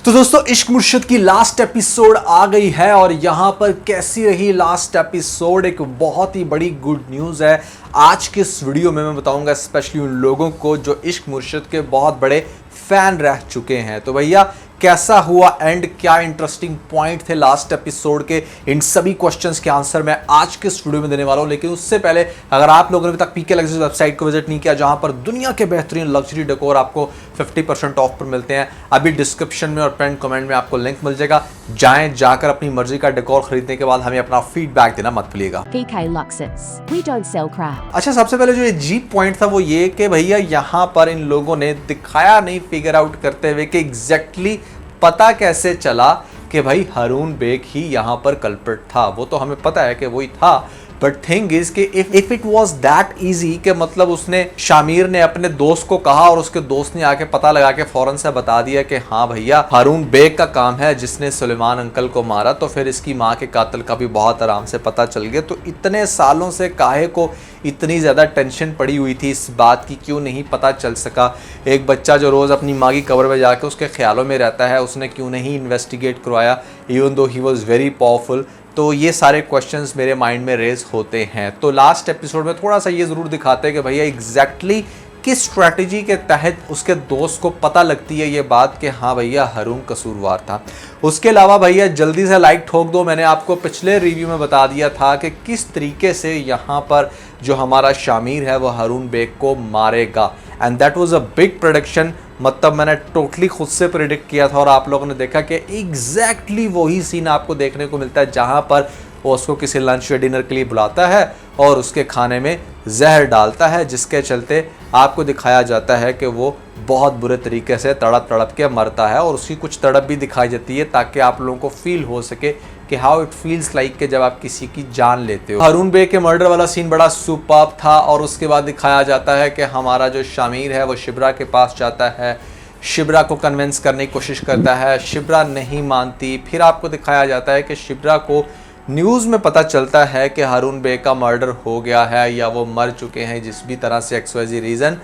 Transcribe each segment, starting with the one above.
तो दोस्तों इश्क मुर्शिद की लास्ट एपिसोड आ गई है और यहाँ पर कैसी रही लास्ट एपिसोड, एक बहुत ही बड़ी गुड न्यूज़ है। आज के इस वीडियो में मैं बताऊंगा स्पेशली उन लोगों को जो इश्क मुर्शिद के बहुत बड़े फैन रह चुके हैं। तो भैया कैसा हुआ एंड, क्या इंटरेस्टिंग पॉइंट थे लास्ट एपिसोड के, इन सभी क्वेश्चंस के आंसर मैं आज के इस वीडियो में देने वाला हूं। लेकिन उससे पहले अगर आप लोगों ने अभी तक पीके लग्जरी वेबसाइट को विजिट नहीं किया, जहां पर दुनिया के बेहतरीन लग्जरी डेकोर आपको 50% ऑफ पर मिलते हैं, अभी डिस्क्रिप्शन में और पिन कमेंट में आपको लिंक मिल जाएगा। जाकर अपनी मर्जी का डेकोर खरीदने के बाद हमें अपना फीडबैक देना मत भूलिएगा। PK Luxus. We don't sell crap. अच्छा, सबसे पहले जो अजीब पॉइंट था वो ये कि भैया यहाँ पर इन लोगों ने दिखाया नहीं फिगर आउट करते हुए कि एग्जैक्टली पता कैसे चला कि भाई हारून बेग ही यहाँ पर कल्प्रिट था। वो तो हमें पता है कि वही था, बट थिंग इज कि if it was that easy कि मतलब उसने शामिर ने अपने दोस्त को कहा और उसके दोस्त ने आके पता लगा के फौरन से बता दिया कि हाँ भैया हारून बेग का काम है जिसने सुलेमान अंकल को मारा, तो फिर इसकी माँ के कातिल का भी बहुत आराम से पता चल गया। तो इतने सालों से काहे को इतनी ज़्यादा टेंशन पड़ी हुई थी इस बात की, क्यों नहीं पता चल सका? एक बच्चा जो रोज़ अपनी माँ की कब्र में जाके उसके ख्यालों में रहता है, उसने क्यों नहीं इन्वेस्टिगेट करवाया even though he was very powerful? तो ये सारे क्वेश्चंस मेरे माइंड में रेज होते हैं। तो लास्ट एपिसोड में थोड़ा सा ये ज़रूर दिखाते हैं कि भैया एग्जैक्टली किस स्ट्रैटेजी के तहत उसके दोस्त को पता लगती है ये बात कि हाँ भैया हारून कसूरवार था। उसके अलावा भैया जल्दी से लाइक ठोक दो, मैंने आपको पिछले रिव्यू में बता दिया था कि किस तरीके से यहाँ पर जो हमारा शामिर है वो हारून बेग को मारेगा, and that was a big prediction. मतलब मैंने टोटली खुद से प्रेडिक्ट किया था और आप लोगों ने देखा कि एग्जैक्टली वही सीन आपको देखने को मिलता है जहाँ पर वो उसको किसी लंच या डिनर के लिए बुलाता है और उसके खाने में जहर डालता है, जिसके चलते आपको दिखाया जाता है कि वो बहुत बुरे तरीके से तड़प तड़प के मरता है और उसकी कुछ तड़प भी दिखाई जाती है ताकि आप लोगों को फील हो सके कि हाउ इट फील्स लाइक कि जब आप किसी की जान लेते हो। हारून बेग के मर्डर वाला सीन बड़ा सुपर्ब था और उसके बाद दिखाया जाता है कि हमारा जो शामिर है वो शिब्रा के पास जाता है, शिब्रा को कन्विंस करने की कोशिश करता है, शिब्रा नहीं मानती। फिर आपको दिखाया जाता है कि शिब्रा को न्यूज़ में पता चलता है कि हारून बेग का मर्डर हो गया है या वो मर चुके हैं जिस भी तरह से XYZ रीज़न,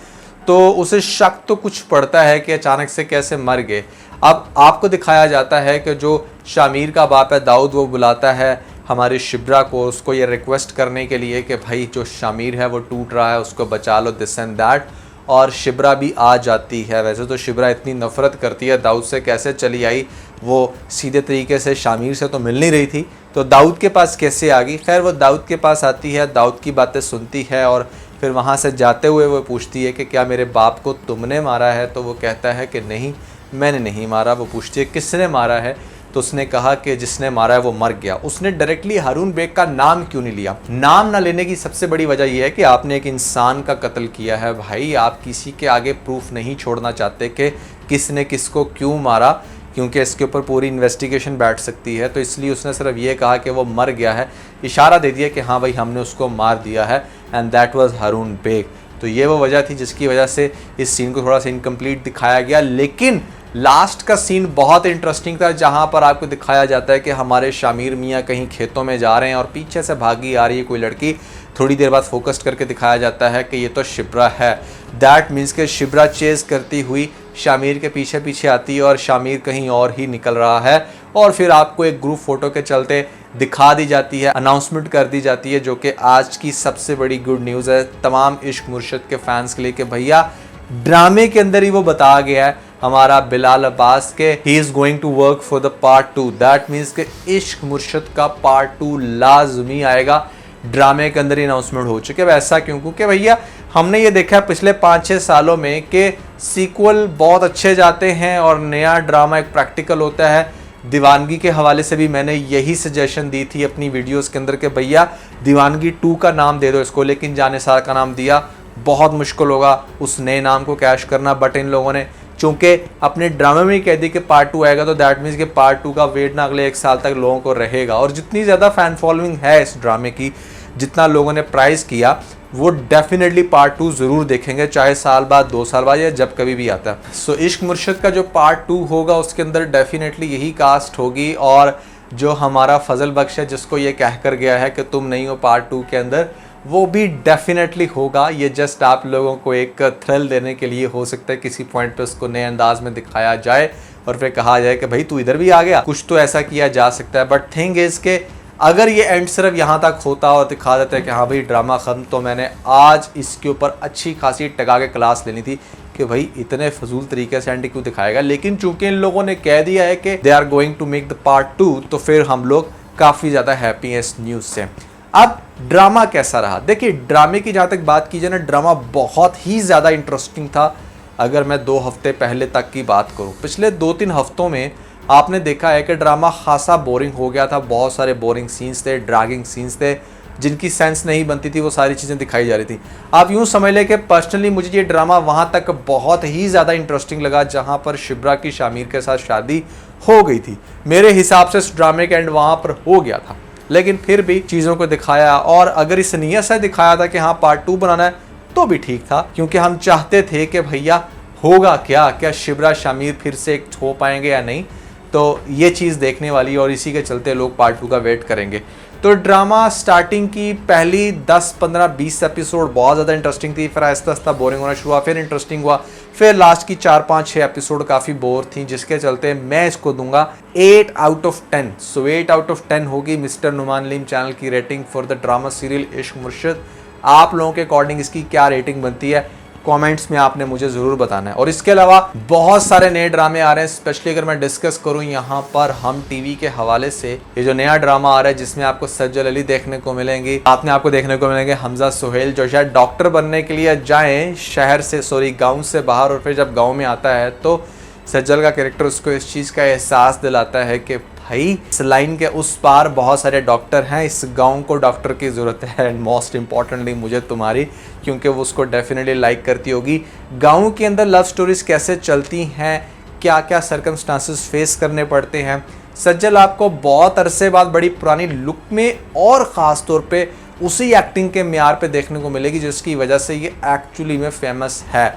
तो उसे शक तो कुछ पड़ता है कि अचानक से कैसे मर गए। अब आपको दिखाया जाता है कि जो शामिर का बाप है दाऊद, वो बुलाता है हमारी शिब्रा को उसको ये रिक्वेस्ट करने के लिए कि भाई जो शामिर है वो टूट रहा है, उसको बचा लो, दिस एंड दैट। और शिब्रा भी आ जाती है। वैसे तो शिब्रा इतनी नफरत करती है दाऊद से, कैसे चली आई? वो सीधे तरीके से शामिर से तो मिल नहीं रही थी, तो दाऊद के पास कैसे आ गई? खैर वो दाऊद के पास आती है, दाऊद की बातें सुनती है और फिर वहाँ से जाते हुए वो पूछती है कि क्या मेरे बाप को तुमने मारा है? तो वो कहता है कि नहीं, मैंने नहीं मारा। वो पूछती है किसने मारा है? तो उसने कहा कि जिसने मारा है वो मर गया। उसने डायरेक्टली हारून बेग का नाम क्यों नहीं लिया? नाम ना लेने की सबसे बड़ी वजह यह है कि आपने एक इंसान का कत्ल किया है भाई, आप किसी के आगे प्रूफ नहीं छोड़ना चाहते कि किसने किसको क्यों मारा, क्योंकि इसके ऊपर पूरी इन्वेस्टिगेशन बैठ सकती है। तो इसलिए उसने सिर्फ ये कहा कि वो मर गया है, इशारा दे दिया कि हाँ भाई हमने उसको मार दिया है, and that was Haroon Baig. तो ये वो वजह थी जिसकी वजह से इस सीन को थोड़ा सा इनकम्प्लीट दिखाया गया। लेकिन लास्ट का सीन बहुत इंटरेस्टिंग था जहाँ पर आपको दिखाया जाता है कि हमारे शामिर मियाँ कहीं खेतों में जा रहे हैं और पीछे से भागी आ रही है कोई लड़की। थोड़ी देर बाद फोकस करके दिखाया जाता है कि ये तो शिब्रा है। दैट मीन्स कि शिब्रा चेज़ करती हुई शामिर के पीछे पीछे आती है और शामिर कहीं और ही निकल रहा है। और फिर आपको एक ग्रुप फोटो के चलते दिखा दी जाती है, अनाउंसमेंट कर दी जाती है, जो कि आज की सबसे बड़ी गुड न्यूज़ है तमाम इश्क मुर्शिद के फैंस के लिए कि भैया ड्रामे के अंदर ही वो बताया गया है हमारा बिलाल अब्बास के ही is going to work for the part 2। That means के इश्क मुर्शिद का पार्ट 2 लाजमी आएगा। ड्रामे के अंदर ही अनाउंसमेंट हो चुके हैं। ऐसा क्यों? क्योंकि भैया हमने ये देखा है पिछले 5-6 सालों में कि सीक्वल बहुत अच्छे जाते हैं और नया ड्रामा एक प्रैक्टिकल होता है। दीवानगी के हवाले से भी मैंने यही सजेशन दी थी अपनी वीडियोस के अंदर कि भैया दीवानगी 2 का नाम दे दो इसको, लेकिन जानेसार का नाम दिया, बहुत मुश्किल होगा उस नए नाम को कैश करना। बट इन लोगों ने चूंकि अपने ड्रामे में ही कह दी कि पार्ट 2 आएगा, तो दैट मीन्स कि पार्ट 2 का वेट ना अगले 1 साल तक लोगों को रहेगा। और जितनी ज़्यादा फैन फॉलोइंग है इस ड्रामे की, जितना लोगों ने प्राइस किया, वो डेफिनेटली पार्ट 2 ज़रूर देखेंगे, चाहे साल बाद 2 साल बाद या जब कभी भी आता है। सो इश्क मुर्शिद का जो पार्ट 2 होगा उसके अंदर डेफिनेटली यही कास्ट होगी। और जो हमारा फजल बख्श है जिसको ये कह कर गया है कि तुम नहीं हो पार्ट 2 के अंदर, वो भी डेफिनेटली होगा। ये जस्ट आप लोगों को एक थ्रिल देने के लिए हो सकता है किसी पॉइंट पे उसको नए अंदाज में दिखाया जाए। और फिर कहा जाए कि भाई तू इधर भी आ गया, कुछ तो ऐसा किया जा सकता है। बट थिंग इज के अगर ये एंड सिर्फ यहाँ तक होता और दिखा देता है कि हाँ भाई ड्रामा ख़त्म, तो मैंने आज इसके ऊपर अच्छी खासी टगा के क्लास लेनी थी कि भाई इतने फजूल तरीके से एंड क्यों दिखाएगा। लेकिन चूंकि इन लोगों ने कह दिया है कि they are going to make the part 2, तो फिर हम लोग काफ़ी ज़्यादा हैप्पी हैं इस न्यूज़ से। अब ड्रामा कैसा रहा, देखिए ड्रामे की जहाँ तक बात की जाए ना, ड्रामा बहुत ही ज़्यादा इंटरेस्टिंग था। अगर मैं 2 हफ्ते पहले तक की बात करूँ, पिछले 2-3 हफ्तों में आपने देखा है कि ड्रामा खासा बोरिंग हो गया था। बहुत सारे बोरिंग सीन्स थे, ड्रैगिंग सीन्स थे, जिनकी सेंस नहीं बनती थी, वो सारी चीज़ें दिखाई जा रही थी। आप यूँ समझ लें कि पर्सनली मुझे ये ड्रामा वहाँ तक बहुत ही ज़्यादा इंटरेस्टिंग लगा जहाँ पर शिब्रा की शामिर के साथ शादी हो गई थी। मेरे हिसाब से इस ड्रामे का एंड वहाँ पर हो गया था, लेकिन फिर भी चीज़ों को दिखाया, और अगर इस नीयत से दिखाया था कि हाँ पार्ट 2 बनाना है तो भी ठीक था, क्योंकि हम चाहते थे कि भैया होगा क्या शिब्रा शामिर फिर से एक हो पाएंगे या नहीं। तो ये चीज़ देखने वाली है और इसी के चलते लोग पार्ट 2 का वेट करेंगे। तो ड्रामा स्टार्टिंग की पहली 10, 15, 20 एपिसोड बहुत ज़्यादा इंटरेस्टिंग थी, फिर आहिस्ता आहिस्ता बोरिंग होना शुरू हुआ, फिर इंटरेस्टिंग हुआ, फिर लास्ट की 4, 5, 6 एपिसोड काफ़ी बोर थी, जिसके चलते मैं इसको दूंगा 8 out of 10। So 8 out of 10 होगी मिस्टर नुमान लीम चैनल की rating for the drama serial इश्क मुर्शिद। आप लोगों के अकॉर्डिंग इसकी क्या रेटिंग बनती है कमेंट्स में आपने मुझे ज़रूर बताना है। और इसके अलावा बहुत सारे नए ड्रामे आ रहे हैं, स्पेशली अगर मैं डिस्कस करूं यहाँ पर हम टीवी के हवाले से, ये जो नया ड्रामा आ रहा है जिसमें आपको सज्जल अली देखने को मिलेंगी, साथ में आपको देखने को मिलेंगे हमजा सुहेल, जो शायद डॉक्टर बनने के लिए जाएं शहर से, सॉरी गाँव से बाहर, और फिर जब गाँव में आता है तो सज्जल का कैरेक्टर उसको इस चीज़ का एहसास दिलाता है कि भाई इस लाइन के उस पार बहुत सारे डॉक्टर हैं, इस गांव को डॉक्टर की ज़रूरत है, एंड मोस्ट इम्पॉर्टेंटली मुझे तुम्हारी, क्योंकि वो उसको डेफिनेटली लाइक करती होगी। गांव के अंदर लव स्टोरीज कैसे चलती हैं, क्या क्या सर्कमस्टांसेस फेस करने पड़ते हैं। सज्जल आपको बहुत अरसे बाद बड़ी पुरानी लुक में और ख़ास तौर पे उसी एक्टिंग के म्यार पे देखने को मिलेगी जिसकी वजह से ये एक्चुअली में फेमस है।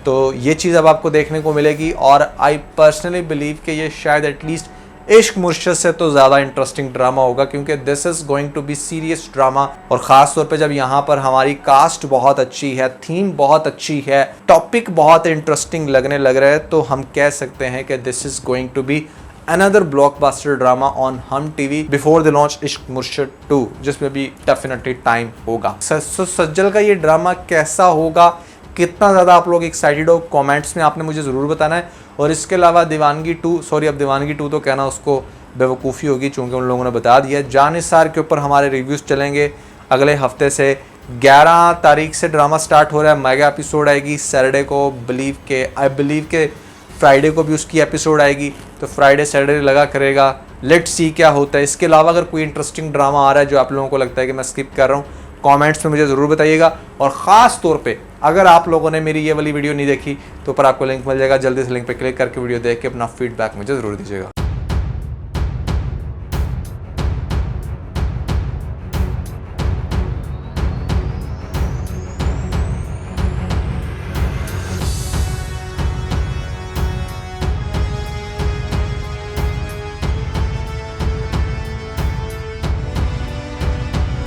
तो ये चीज़ अब आपको देखने को मिलेगी, और आई पर्सनली बिलीव कि ये शायद एटलीस्ट इश्क मुर्शिद से तो ज़्यादा इंटरेस्टिंग ड्रामा होगा, क्योंकि this is going to be serious drama. और ख़ास तौर पे जब यहाँ पर हमारी कास्ट बहुत अच्छी है, थीम बहुत अच्छी है, टॉपिक बहुत इंटरेस्टिंग लगने लग रहा है, तो हम कह सकते हैं कि this is going to be another blockbuster drama on Hum TV before the launch Ishq Murshid 2, जिसमें भी डेफिनेटली टाइम होगा। सज्जल का ये ड्रामा कैसा होगा, कितना ज़्यादा आप लोग एक्साइटेड हो, कमेंट्स में आपने मुझे ज़रूर बताना है। और इसके अलावा दीवानगी 2, सॉरी अब दीवानगी 2 तो कहना उसको बेवकूफ़ी होगी, चूँकि उन लोगों ने बता दिया। जानिसार के ऊपर हमारे रिव्यूज़ चलेंगे अगले हफ्ते से। 11 तारीख से ड्रामा स्टार्ट हो रहा है, मेगा एपिसोड आएगी सैटरडे को, आई बिलीव के फ्राइडे को भी उसकी एपिसोड आएगी, तो फ्राइडे सैटरडे लगा करेगा। लेट्स सी क्या होता है। इसके अलावा अगर कोई इंटरेस्टिंग ड्रामा आ रहा है जो आप लोगों को लगता है कि मैं स्किप कर रहा हूँ, कमेंट्स में मुझे ज़रूर बताइएगा। और ख़ास तौर पे अगर आप लोगों ने मेरी ये वाली वीडियो नहीं देखी तो ऊपर आपको लिंक मिल जाएगा, जल्दी से लिंक पे क्लिक करके वीडियो देख के अपना फीडबैक मुझे ज़रूर दीजिएगा।